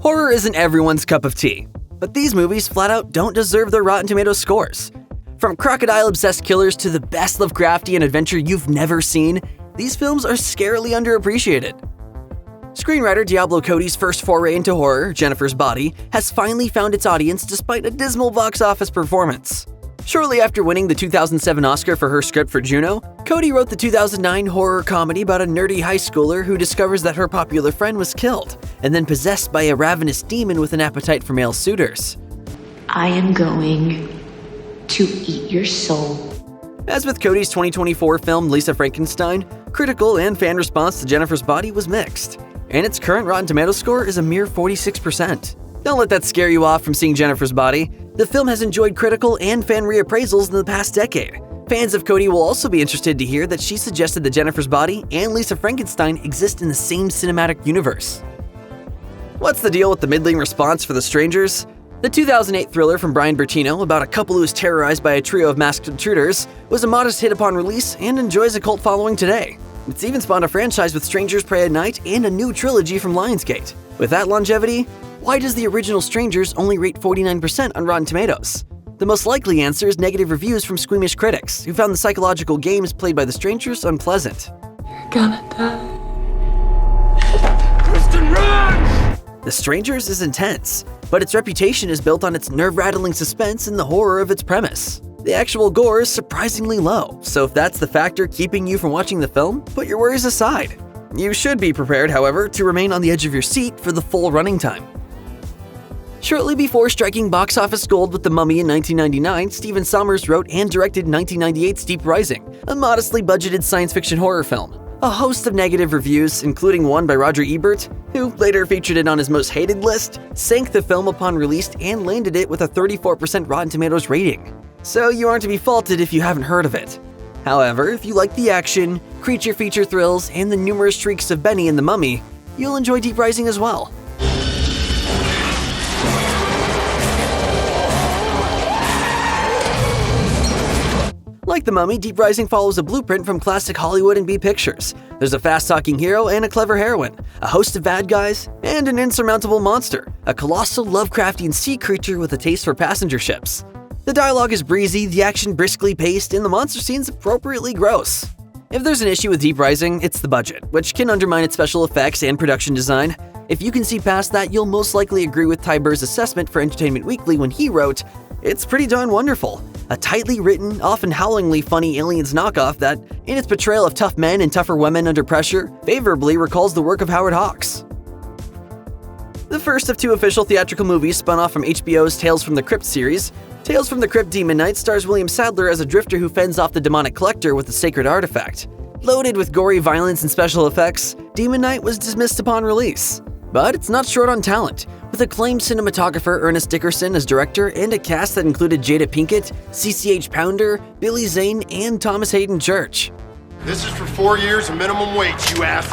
Horror isn't everyone's cup of tea, but these movies flat out don't deserve their Rotten Tomatoes scores. From crocodile-obsessed killers to the best Lovecraftian adventure you've never seen, these films are scarily underappreciated. Screenwriter Diablo Cody's first foray into horror, Jennifer's Body, has finally found its audience despite a dismal box office performance. Shortly after winning the 2007 Oscar for her script for Juno, Cody wrote the 2009 horror comedy about a nerdy high schooler who discovers that her popular friend was killed and then possessed by a ravenous demon with an appetite for male suitors. I am going to eat your soul. As with Cody's 2024 film Lisa Frankenstein, critical and fan response to Jennifer's Body was mixed, and its current Rotten Tomatoes score is a mere 46%. Don't let that scare you off from seeing Jennifer's Body. The film has enjoyed critical and fan reappraisals in the past decade. Fans of Cody will also be interested to hear that she suggested that Jennifer's Body and Lisa Frankenstein exist in the same cinematic universe. What's the deal with the middling response for The Strangers? The 2008 thriller from Brian Bertino about a couple who is terrorized by a trio of masked intruders was a modest hit upon release and enjoys a cult following today. It's even spawned a franchise with Strangers Prey at Night and a new trilogy from Lionsgate. With that longevity, why does the original Strangers only rate 49% on Rotten Tomatoes? The most likely answer is negative reviews from squeamish critics who found the psychological games played by the Strangers unpleasant. You're gonna die. Kristen, run! The Strangers is intense, but its reputation is built on its nerve-rattling suspense and the horror of its premise. The actual gore is surprisingly low, so if that's the factor keeping you from watching the film, put your worries aside. You should be prepared, however, to remain on the edge of your seat for the full running time. Shortly before striking box office gold with The Mummy in 1999, Stephen Sommers wrote and directed 1998's Deep Rising, a modestly budgeted science fiction horror film. A host of negative reviews, including one by Roger Ebert, who later featured it on his most hated list, sank the film upon release and landed it with a 34% Rotten Tomatoes rating. So you aren't to be faulted if you haven't heard of it. However, if you like the action, creature feature thrills, and the numerous shrieks of Benny in The Mummy, you'll enjoy Deep Rising as well. Like The Mummy, Deep Rising follows a blueprint from classic Hollywood and B pictures. There's a fast-talking hero and a clever heroine, a host of bad guys, and an insurmountable monster, a colossal Lovecraftian sea creature with a taste for passenger ships. The dialogue is breezy, the action briskly paced, and the monster scenes appropriately gross. If there's an issue with Deep Rising, it's the budget, which can undermine its special effects and production design. If you can see past that, you'll most likely agree with Ty Burr's assessment for Entertainment Weekly when he wrote, "It's pretty darn wonderful. A tightly written, often howlingly funny Aliens knockoff that, in its portrayal of tough men and tougher women under pressure, favorably recalls the work of Howard Hawks." The first of two official theatrical movies spun off from HBO's Tales from the Crypt series, Tales from the Crypt Demon Knight stars William Sadler as a drifter who fends off the demonic collector with a sacred artifact. Loaded with gory violence and special effects, Demon Knight was dismissed upon release. But it's not short on talent, with acclaimed cinematographer Ernest Dickerson as director and a cast that included Jada Pinkett, CCH Pounder, Billy Zane, and Thomas Hayden Church. This is for 4 years of minimum wage, you ass.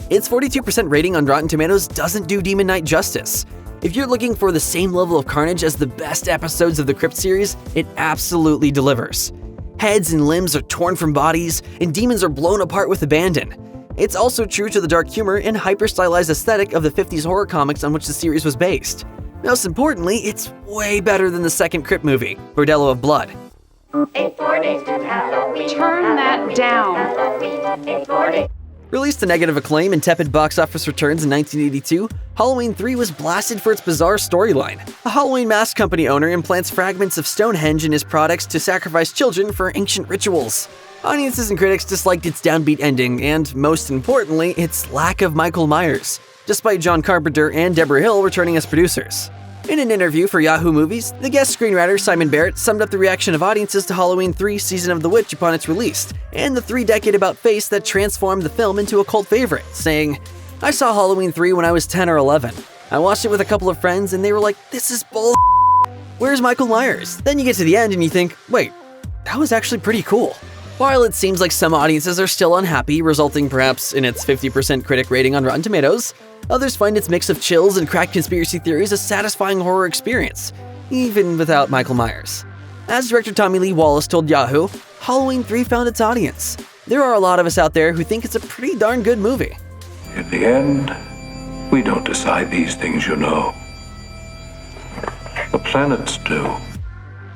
Its 42% rating on Rotten Tomatoes doesn't do Demon Knight justice. If you're looking for the same level of carnage as the best episodes of the Crypt series, it absolutely delivers. Heads and limbs are torn from bodies, and demons are blown apart with abandon. It's also true to the dark humor and hyper-stylized aesthetic of the 50s horror comics on which the series was based. Most importantly, it's way better than the second Crypt movie, Bordello of Blood. 4 days to Halloween. Turn that down. Halloween, 4 days. Released to negative acclaim and tepid box office returns in 1982, Halloween 3 was blasted for its bizarre storyline. A Halloween mask company owner implants fragments of Stonehenge in his products to sacrifice children for ancient rituals. Audiences and critics disliked its downbeat ending and, most importantly, its lack of Michael Myers, despite John Carpenter and Deborah Hill returning as producers. In an interview for Yahoo Movies, the guest screenwriter Simon Barrett summed up the reaction of audiences to Halloween 3 Season of the Witch upon its release, and the 3-decade about-face that transformed the film into a cult favorite, saying, "I saw Halloween 3 when I was 10 or 11. I watched it with a couple of friends and they were like, 'This is bull. Where's Michael Myers?' Then you get to the end and you think, wait, that was actually pretty cool." While it seems like some audiences are still unhappy, resulting perhaps in its 50% critic rating on Rotten Tomatoes, others find its mix of chills and cracked conspiracy theories a satisfying horror experience, even without Michael Myers. As director Tommy Lee Wallace told Yahoo, Halloween 3 found its audience. there are a lot of us out there who think it's a pretty darn good movie. In the end, we don't decide these things, you know. The planets do.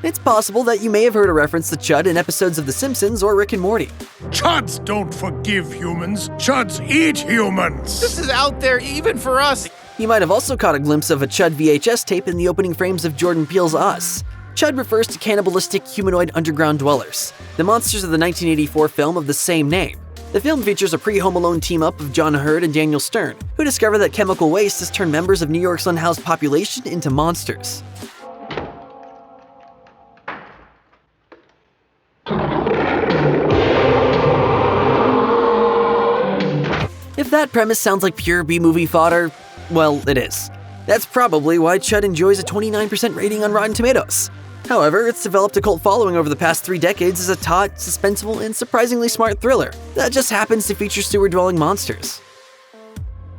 It's possible that you may have heard a reference to C.H.U.D in episodes of The Simpsons or Rick and Morty. C.H.U.Ds don't forgive humans. C.H.U.Ds eat humans. This is out there even for us. You might have also caught a glimpse of a C.H.U.D VHS tape in the opening frames of Jordan Peele's Us. C.H.U.D refers to cannibalistic humanoid underground dwellers, the monsters of the 1984 film of the same name. The film features a pre-Home Alone team-up of John Hurt and Daniel Stern, who discover that chemical waste has turned members of New York's unhoused population into monsters. If that premise sounds like pure B-movie fodder, well, it is. That's probably why C.H.U.D enjoys a 29% rating on Rotten Tomatoes. However, it's developed a cult following over the past 3 decades as a taut, suspenseful, and surprisingly smart thriller that just happens to feature sewer-dwelling monsters.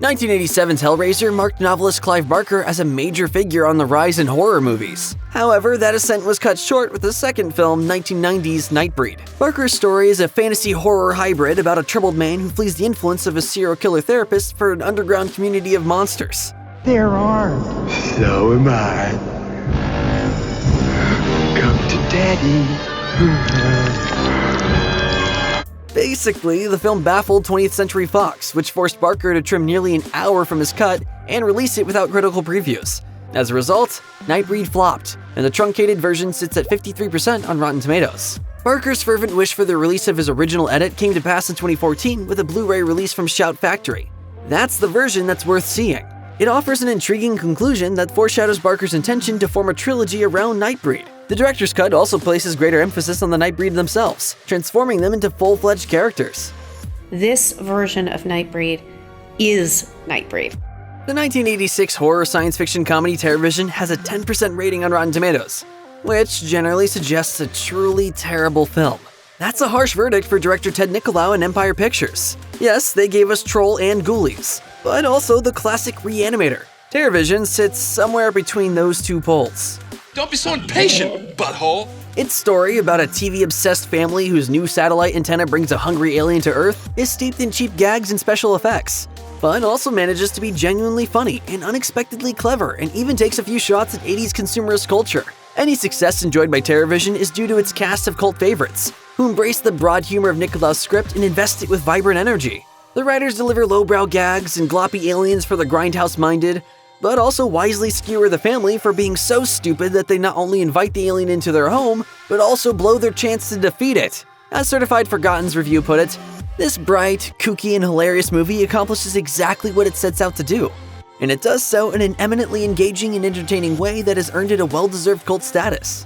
1987's Hellraiser marked novelist Clive Barker as a major figure on the rise in horror movies. However, that ascent was cut short with the second film, 1990's Nightbreed. Barker's story is a fantasy-horror hybrid about a troubled man who flees the influence of a serial killer therapist for an underground community of monsters. They're armed. So am I. Come to Daddy. Basically, the film baffled 20th Century Fox, which forced Barker to trim nearly an hour from his cut and release it without critical previews. As a result, Nightbreed flopped, and the truncated version sits at 53% on Rotten Tomatoes. Barker's fervent wish for the release of his original edit came to pass in 2014 with a Blu-ray release from Shout Factory. That's the version that's worth seeing. It offers an intriguing conclusion that foreshadows Barker's intention to form a trilogy around Nightbreed. The director's cut also places greater emphasis on the Nightbreed themselves, transforming them into full-fledged characters. This version of Nightbreed is Nightbreed. The 1986 horror science fiction comedy TerrorVision has a 10% rating on Rotten Tomatoes, which generally suggests a truly terrible film. That's a harsh verdict for director Ted Nicolau and Empire Pictures. Yes, they gave us Troll and Ghoulies, but also the classic Reanimator. TerrorVision sits somewhere between those two poles. Don't be so impatient, butthole! Its story about a TV-obsessed family whose new satellite antenna brings a hungry alien to Earth is steeped in cheap gags and special effects, but also manages to be genuinely funny and unexpectedly clever, and even takes a few shots at 80s consumerist culture. Any success enjoyed by TerrorVision is due to its cast of cult favorites, who embrace the broad humor of Nicolau's script and invest it with vibrant energy. The writers deliver lowbrow gags and gloppy aliens for the grindhouse-minded, but also wisely skewer the family for being so stupid that they not only invite the alien into their home, but also blow their chance to defeat it. As Certified Forgotten's review put it, this bright, kooky, and hilarious movie accomplishes exactly what it sets out to do, and it does so in an eminently engaging and entertaining way that has earned it a well-deserved cult status.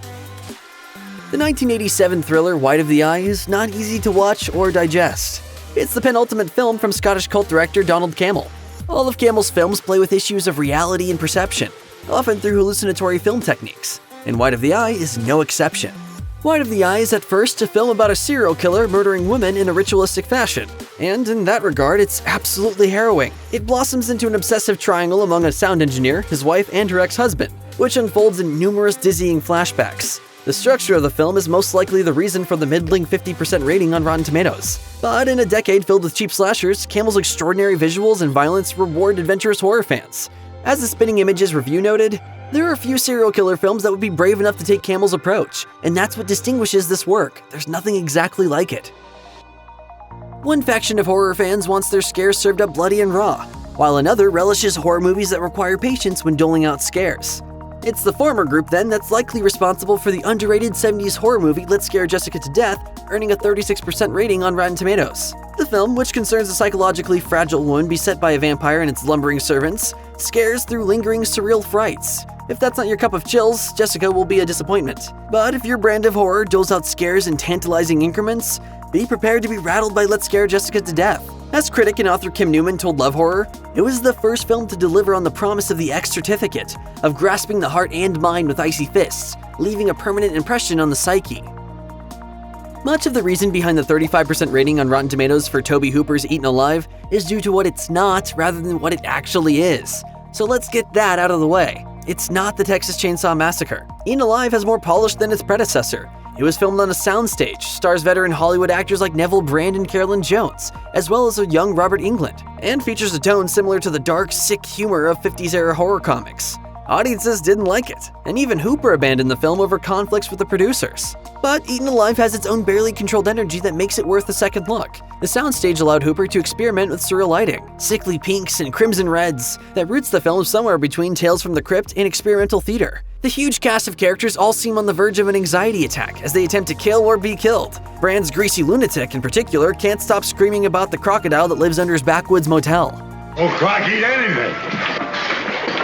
The 1987 thriller White of the Eye is not easy to watch or digest. It's the penultimate film from Scottish cult director Donald Cammell. All of Cammell's films play with issues of reality and perception, often through hallucinatory film techniques, and White of the Eye is no exception. White of the Eye is at first a film about a serial killer murdering women in a ritualistic fashion, and in that regard, it's absolutely harrowing. It blossoms into an obsessive triangle among a sound engineer, his wife, and her ex-husband, which unfolds in numerous dizzying flashbacks. The structure of the film is most likely the reason for the middling 50% rating on Rotten Tomatoes. But in a decade filled with cheap slashers, Cammell's extraordinary visuals and violence reward adventurous horror fans. As the Spinning Images review noted, there are a few serial killer films that would be brave enough to take Cammell's approach, and that's what distinguishes this work. There's nothing exactly like it. One faction of horror fans wants their scares served up bloody and raw, while another relishes horror movies that require patience when doling out scares. It's the former group, then, that's likely responsible for the underrated 70s horror movie Let's Scare Jessica to Death, earning a 36% rating on Rotten Tomatoes. The film, which concerns a psychologically fragile woman beset by a vampire and its lumbering servants, scares through lingering surreal frights. If that's not your cup of chills, Jessica will be a disappointment. But if your brand of horror doles out scares in tantalizing increments, be prepared to be rattled by Let's Scare Jessica to Death. As critic and author Kim Newman told Love Horror, it was the first film to deliver on the promise of the X certificate, of grasping the heart and mind with icy fists, leaving a permanent impression on the psyche. Much of the reason behind the 35% rating on Rotten Tomatoes for Tobe Hooper's Eaten Alive is due to what it's not rather than what it actually is. So let's get that out of the way. It's not the Texas Chainsaw Massacre. Eaten Alive has more polish than its predecessor, It was filmed on a soundstage, stars veteran Hollywood actors like Neville Brand and Carolyn Jones, as well as a young Robert Englund, and features a tone similar to the dark, sick humor of 50s-era horror comics. Audiences didn't like it, and even Hooper abandoned the film over conflicts with the producers. But Eaten Alive has its own barely controlled energy that makes it worth a second look. The soundstage allowed Hooper to experiment with surreal lighting, sickly pinks and crimson reds, that roots the film somewhere between Tales from the Crypt and experimental theater. The huge cast of characters all seem on the verge of an anxiety attack as they attempt to kill or be killed. Brand's greasy lunatic, in particular, can't stop screaming about the crocodile that lives under his backwoods motel. Oh, croc eat anything.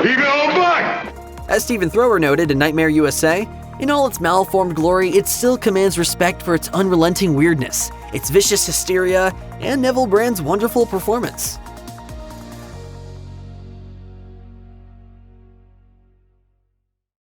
Even old buck! As Stephen Thrower noted in Nightmare USA, in all its malformed glory, it still commands respect for its unrelenting weirdness, its vicious hysteria, and Neville Brand's wonderful performance.